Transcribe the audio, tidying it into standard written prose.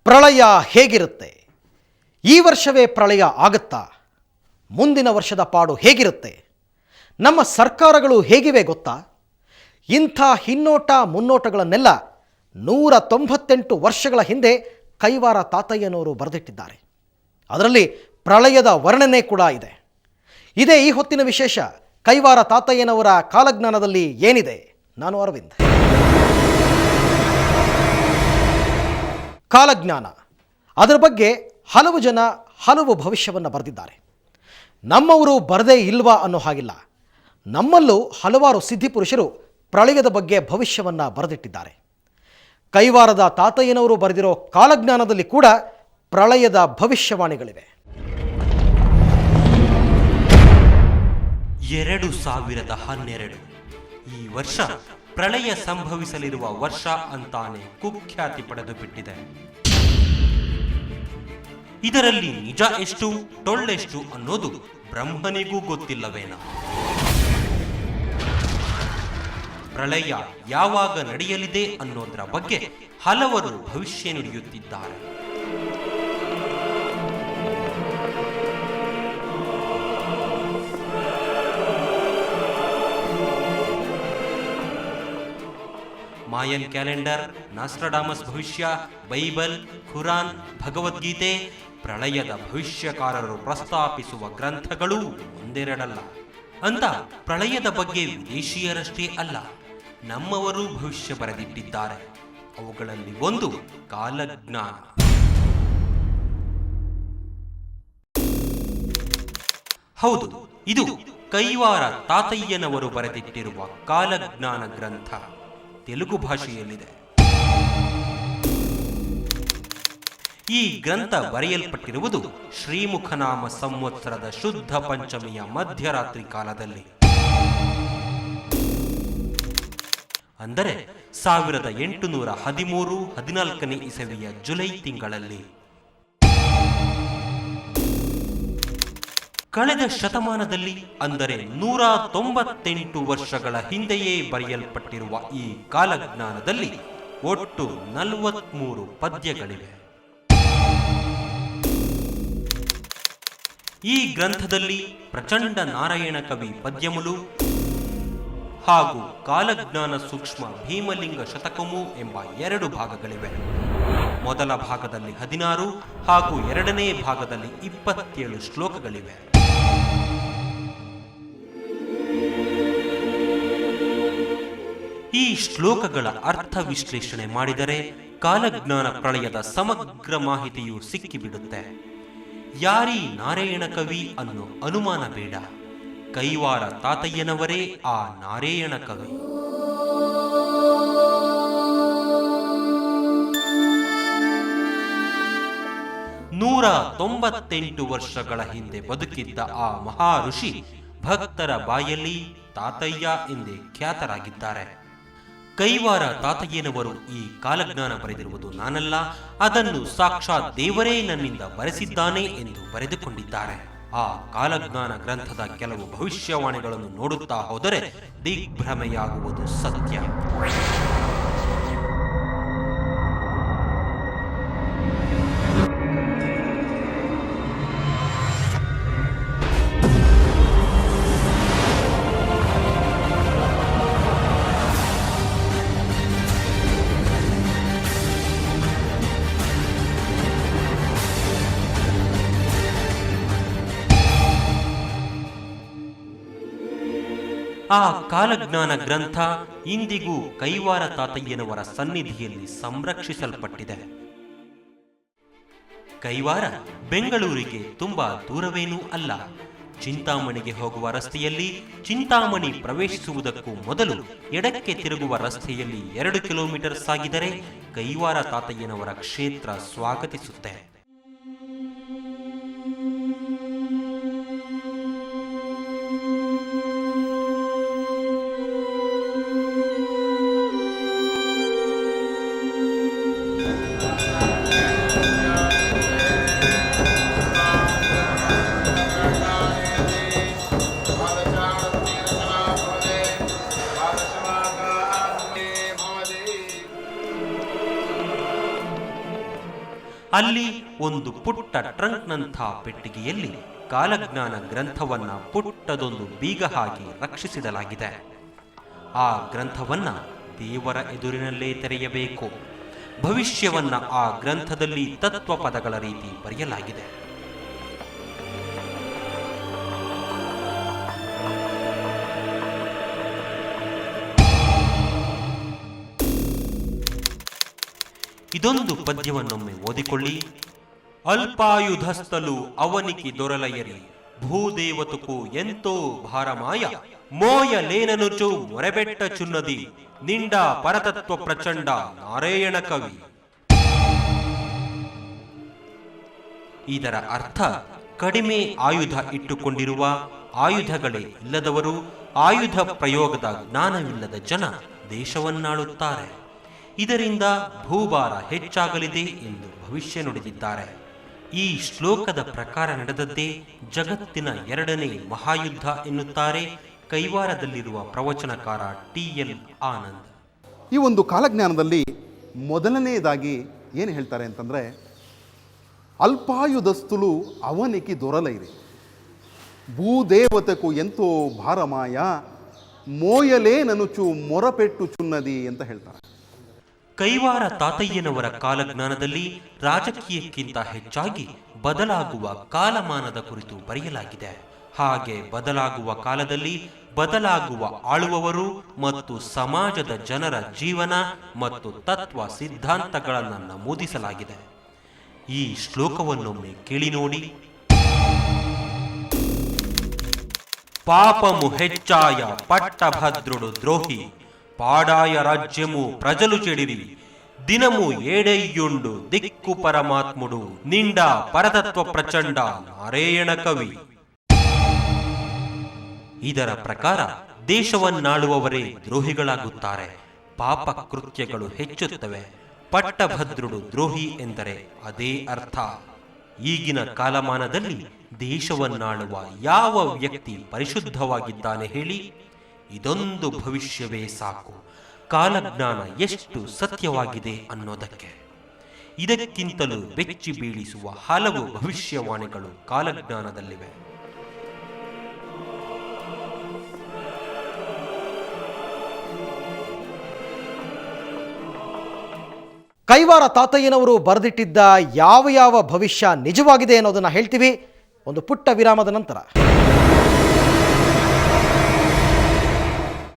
ಪ್ರಳಯ ಹೇಗಿರುತ್ತೆ? ಈ ವರ್ಷವೇ ಪ್ರಳಯ ಆಗುತ್ತಾ? ಮುಂದಿನ ವರ್ಷದ ಪಾಡು ಹೇಗಿರುತ್ತೆ? ನಮ್ಮ ಸರ್ಕಾರಗಳು ಹೇಗಿವೆ ಗೊತ್ತಾ? ಇಂಥ ಹಿನ್ನೋಟ ಮುನ್ನೋಟಗಳನ್ನೆಲ್ಲ 198 ವರ್ಷಗಳ ಹಿಂದೆ ಕೈವಾರ ತಾತಯ್ಯನವರು ಬರೆದಿಟ್ಟಿದ್ದಾರೆ. ಅದರಲ್ಲಿ ಪ್ರಳಯದ ವರ್ಣನೆ ಕೂಡ ಇದೆ. ಇದೇ ಈ ಹೊತ್ತಿನ ವಿಶೇಷ. ಕೈವಾರ ತಾತಯ್ಯನವರ ಕಾಲಜ್ಞಾನದಲ್ಲಿ ಏನಿದೆ? ನಾನು ಅರವಿಂದ್. ಕಾಲಜ್ಞಾನ, ಅದರ ಬಗ್ಗೆ ಹಲವು ಜನ ಹಲವು ಭವಿಷ್ಯವನ್ನು ಬರೆದಿದ್ದಾರೆ. ನಮ್ಮವರು ಬರದೇ ಇಲ್ವಾ ಅನ್ನೋ ಹಾಗಿಲ್ಲ. ನಮ್ಮಲ್ಲೂ ಹಲವಾರು ಸಿದ್ಧಿಪುರುಷರು ಪ್ರಳಯದ ಬಗ್ಗೆ ಭವಿಷ್ಯವನ್ನು ಬರೆದಿಟ್ಟಿದ್ದಾರೆ. ಕೈವಾರದ ತಾತಯ್ಯನವರು ಬರೆದಿರೋ ಕಾಲಜ್ಞಾನದಲ್ಲಿ ಕೂಡ ಪ್ರಳಯದ ಭವಿಷ್ಯವಾಣಿಗಳಿವೆ. 2012 ಈ ವರ್ಷ ಪ್ರಳಯ ಸಂಭವಿಸಲಿರುವ ವರ್ಷ ಅಂತಾನೆ ಕುಖ್ಯಾತಿ ಪಡೆದು ಬಿಟ್ಟಿದೆ. ಇದರಲ್ಲಿ ನಿಜ ಎಷ್ಟು ಟೊಳ್ಳೆಷ್ಟು ಅನ್ನೋದು ಬ್ರಹ್ಮನಿಗೂ ಗೊತ್ತಿಲ್ಲವೇನ. ಪ್ರಳಯ ಯಾವಾಗ ನಡೆಯಲಿದೆ ಅನ್ನೋದರ ಬಗ್ಗೆ ಹಲವರು ಭವಿಷ್ಯ ನುಡಿಯುತ್ತಿದ್ದಾರೆ. ಮಾಯನ್ ಕ್ಯಾಲೆಂಡರ್, ನಾಸ್ಟ್ರಾಡಾಮಸ್ ಭವಿಷ್ಯ, ಬೈಬಲ್, ಖುರಾನ್, ಭಗವದ್ಗೀತೆ, ಪ್ರಳಯದ ಭವಿಷ್ಯಕಾರರು ಪ್ರಸ್ತಾಪಿಸುವ ಗ್ರಂಥಗಳು ಒಂದೆರಡಲ್ಲ. ಅಂತ ಪ್ರಳಯದ ಬಗ್ಗೆ ವಿದೇಶಿಯರಷ್ಟೇ ಅಲ್ಲ, ನಮ್ಮವರು ಭವಿಷ್ಯ ಬರೆದಿಟ್ಟಿದ್ದಾರೆ. ಅವುಗಳಲ್ಲಿ ಒಂದು ಕಾಲಜ್ಞಾನ. ಹೌದು, ಇದು ಕೈವಾರ ತಾತಯ್ಯನವರು ಬರೆದಿಟ್ಟಿರುವ ಕಾಲಜ್ಞಾನ ಗ್ರಂಥ. ತೆಲುಗು ಭಾಷೆಯಲ್ಲಿದೆ. ಈ ಗ್ರಂಥ ಬರೆಯಲ್ಪಟ್ಟಿರುವುದು ಶ್ರೀಮುಖನಾಮ ಸಂವತ್ಸರದ ಶುದ್ಧ ಪಂಚಮಿಯ ಮಧ್ಯರಾತ್ರಿ ಕಾಲದಲ್ಲಿ, ಅಂದರೆ 1813-14ನೇ ಇಸವಿಯ ಜುಲೈ ತಿಂಗಳಲ್ಲಿ. ಕಳೆದ ಶತಮಾನದಲ್ಲಿ, ಅಂದರೆ 198 ವರ್ಷಗಳ ಹಿಂದೆಯೇ ಬರೆಯಲ್ಪಟ್ಟಿರುವ ಈ ಕಾಲಜ್ಞಾನದಲ್ಲಿ ಒಟ್ಟು 43 ಪದ್ಯಗಳಿವೆ. ಈ ಗ್ರಂಥದಲ್ಲಿ ಪ್ರಚಂಡ ನಾರಾಯಣ ಕವಿ ಪದ್ಯములు ಹಾಗೂ ಕಾಲಜ್ಞಾನ ಸೂಕ್ಷ್ಮ ಭೀಮಲಿಂಗ ಶತಕಮು ಎಂಬ 2 ಭಾಗಗಳಿವೆ. ಮೊದಲ ಭಾಗದಲ್ಲಿ 16 ಹಾಗೂ ಎರಡನೇ ಭಾಗದಲ್ಲಿ 27 ಶ್ಲೋಕಗಳಿವೆ. ಈ ಶ್ಲೋಕಗಳ ಅರ್ಥ ವಿಶ್ಲೇಷಣೆ ಮಾಡಿದರೆ ಕಾಲಜ್ಞಾನ ಪ್ರಳಯದ ಸಮಗ್ರ ಮಾಹಿತಿಯು ಸಿಕ್ಕಿಬಿಡುತ್ತೆ. ಯಾರೀ ನಾರಾಯಣ ಕವಿ ಅನ್ನೋ ಅನುಮಾನ ಬೇಡ. ಕೈವಾರ ತಾತಯ್ಯನವರೇ ಆ ನಾರಾಯಣ ಕವಿ. ನೂರ 98 ವರ್ಷಗಳ ಹಿಂದೆ ಬದುಕಿದ್ದ ಆ ಮಹಾ ಋಷಿ ಭಕ್ತರ ಬಾಯಲ್ಲಿ ತಾತಯ್ಯ ಎಂದೇ ಖ್ಯಾತರಾಗಿದ್ದಾರೆ. ಕೈವಾರ ತಾತಯ್ಯನವರು ಈ ಕಾಲಜ್ಞಾನ ಬರೆದಿರುವುದು ನಾನಲ್ಲ, ಅದನ್ನು ಸಾಕ್ಷಾತ್ ದೇವರೇ ನನ್ನಿಂದ ಬರೆಸಿದ್ದಾನೆ ಎಂದು ಬರೆದುಕೊಂಡಿದ್ದಾರೆ. ಆ ಕಾಲಜ್ಞಾನ ಗ್ರಂಥದ ಕೆಲವು ಭವಿಷ್ಯವಾಣಿಗಳನ್ನು ನೋಡುತ್ತಾ ಹೋದರೆ ದಿಗ್ಭ್ರಮೆಯಾಗುವುದು ಸತ್ಯ. ಆ ಕಾಲಜ್ಞಾನ ಗ್ರಂಥ ಇಂದಿಗೂ ಕೈವಾರ ತಾತಯ್ಯನವರ ಸನ್ನಿಧಿಯಲ್ಲಿ ಸಂರಕ್ಷಿಸಲ್ಪಟ್ಟಿದೆ. ಕೈವಾರ ಬೆಂಗಳೂರಿಗೆ ತುಂಬಾ ದೂರವೇನೂ ಅಲ್ಲ. ಚಿಂತಾಮಣಿಗೆ ಹೋಗುವ ರಸ್ತೆಯಲ್ಲಿ ಚಿಂತಾಮಣಿ ಪ್ರವೇಶಿಸುವುದಕ್ಕೂ ಮೊದಲು ಎಡಕ್ಕೆ ತಿರುಗುವ ರಸ್ತೆಯಲ್ಲಿ 2 ಕಿಲೋಮೀಟರ್ ಸಾಗಿದರೆ ಕೈವಾರ ತಾತಯ್ಯನವರ ಕ್ಷೇತ್ರ ಸ್ವಾಗತಿಸುತ್ತೆ. ಅಲ್ಲಿ ಒಂದು ಪುಟ್ಟ ಟ್ರಂಕ್ನಂಥ ಪೆಟ್ಟಿಗೆಯಲ್ಲಿ ಕಾಲಜ್ಞಾನ ಗ್ರಂಥವನ್ನ ಪುಟ್ಟದೊಂದು ಬೀಗ ಹಾಕಿ ರಕ್ಷಿಸಿಡಲಾಗಿದೆ. ಆ ಗ್ರಂಥವನ್ನ ದೇವರ ಎದುರಿನಲ್ಲೇ ತೆರೆಯಬೇಕು. ಭವಿಷ್ಯವನ್ನ ಆ ಗ್ರಂಥದಲ್ಲಿ ತತ್ವ ಪದಗಳ ರೀತಿ ಬರೆಯಲಾಗಿದೆ. ಇದೊಂದು ಪದ್ಯವನ್ನೊಮ್ಮೆ ಓದಿಕೊಳ್ಳಿ. ಅಲ್ಪಾಯುಧಸ್ಥಲು ಅವನಿಗೆ ದೊರಲಯರಿ ಭೂದೇವತುಕು ಎಂತೋ ಭಾರಮಾಯ ಮೋಯಲೇನನುಚು ಮೊರೆಬೆಟ್ಟ ಚುನ್ನದಿ ನಿಂಡ ಪರತತ್ವ ಪ್ರಚಂಡ ನಾರಾಯಣ ಕವಿ. ಇದರ ಅರ್ಥ ಕಡಿಮೆ ಆಯುಧ ಇಟ್ಟುಕೊಂಡಿರುವ, ಆಯುಧಗಳೇ ಇಲ್ಲದವರು, ಆಯುಧ ಪ್ರಯೋಗದ ಜ್ಞಾನವಿಲ್ಲದ ಜನ ದೇಶವನ್ನಾಳುತ್ತಾರೆ. ಇದರಿಂದ ಭೂಭಾರ ಹೆಚ್ಚಾಗಲಿದೆ ಎಂದು ಭವಿಷ್ಯ ನುಡಿದಿದ್ದಾರೆ. ಈ ಶ್ಲೋಕದ ಪ್ರಕಾರ ನಡೆದದ್ದೇ ಜಗತ್ತಿನ 2ನೇ ಮಹಾಯುದ್ಧ ಎನ್ನುತ್ತಾರೆ ಕೈವಾರದಲ್ಲಿರುವ ಪ್ರವಚನಕಾರ ಟಿ.ಎಲ್. ಆನಂದ್. ಈ ಒಂದು ಕಾಲಜ್ಞಾನದಲ್ಲಿ ಮೊದಲನೆಯದಾಗಿ ಏನು ಹೇಳ್ತಾರೆ ಅಂತಂದರೆ, ಅಲ್ಪಾಯುಧಸ್ಥುಲು ಅವನಿಗೆ ದೊರಲೈರಿ ಭೂದೇವತಕು ಎಂತೋ ಭಾರಮಾಯ ಮೋಯಲೇ ನನುಚು ಮೊರಪೆಟ್ಟು ಚುನ್ನದಿ ಅಂತ ಹೇಳ್ತಾರೆ. ಕೈವಾರ ತಾತಯ್ಯನವರ ಕಾಲಜ್ಞಾನದಲ್ಲಿ ರಾಜಕೀಯಕ್ಕಿಂತ ಹೆಚ್ಚಾಗಿ ಬದಲಾಗುವ ಕಾಲಮಾನದ ಕುರಿತು ಬರೆಯಲಾಗಿದೆ. ಹಾಗೆ ಬದಲಾಗುವ ಕಾಲದಲ್ಲಿ ಬದಲಾಗುವ ಆಳುವವರು ಮತ್ತು ಸಮಾಜದ ಜನರ ಜೀವನ ಮತ್ತು ತತ್ವ ಸಿದ್ಧಾಂತಗಳನ್ನು ನಮೂದಿಸಲಾಗಿದೆ. ಈ ಶ್ಲೋಕವನ್ನೊಮ್ಮೆ ಕೇಳಿ ನೋಡಿ. ಪಾಪಮು ಹೆಚ್ಚಾಯ ಪಟ್ಟಭದ್ರುಡು ದ್ರೋಹಿ పాడాయ రాజ్యము ప్రజలు చెడిరి దినము ఏడయ్యుండు దిక్కు పరమాత్ముడు నిండా పరతత్వ ప్రಚಂಡ ನಾರಾಯಣ ಕವಿ. ಇದರ ಪ್ರಕಾರ ದೇಶವನ್ನಾಳುವವರೇ ದ್ರೋಹಿಗಳಾಗುತ್ತಾರೆ, ಪಾಪ ಕೃತ್ಯಗಳು ಹೆಚ್ಚುತ್ತವೆ. ಪಟ್ಟಭದ್ರುಡು ದ್ರೋಹಿ ಎಂದರೆ ಅದೇ ಅರ್ಥ. ಈಗಿನ ಕಾಲಮಾನದಲ್ಲಿ ದೇಶವನ್ನಾಳುವ ಯಾವ ವ್ಯಕ್ತಿ ಪರಿಶುದ್ಧವಾಗಿದ್ದಾನೆ ಹೇಳಿ? ಇದೊಂದು ಭವಿಷ್ಯವೇ ಸಾಕು ಕಾಲಜ್ಞಾನ ಎಷ್ಟು ಸತ್ಯವಾಗಿದೆ ಅನ್ನೋದಕ್ಕೆ. ಇದಕ್ಕಿಂತಲೂ ಬೆಚ್ಚಿ ಬೀಳಿಸುವ ಹಲವು ಭವಿಷ್ಯವಾಣಿಗಳು ಕಾಲಜ್ಞಾನದಲ್ಲಿವೆ. ಕೈವಾರ ತಾತಯ್ಯನವರು ಬರೆದಿಟ್ಟಿದ್ದ ಯಾವ ಭವಿಷ್ಯ ನಿಜವಾಗಿದೆ ಅನ್ನೋದನ್ನು ಹೇಳ್ತೀವಿ ಒಂದು ಪುಟ್ಟ ವಿರಾಮದ ನಂತರ.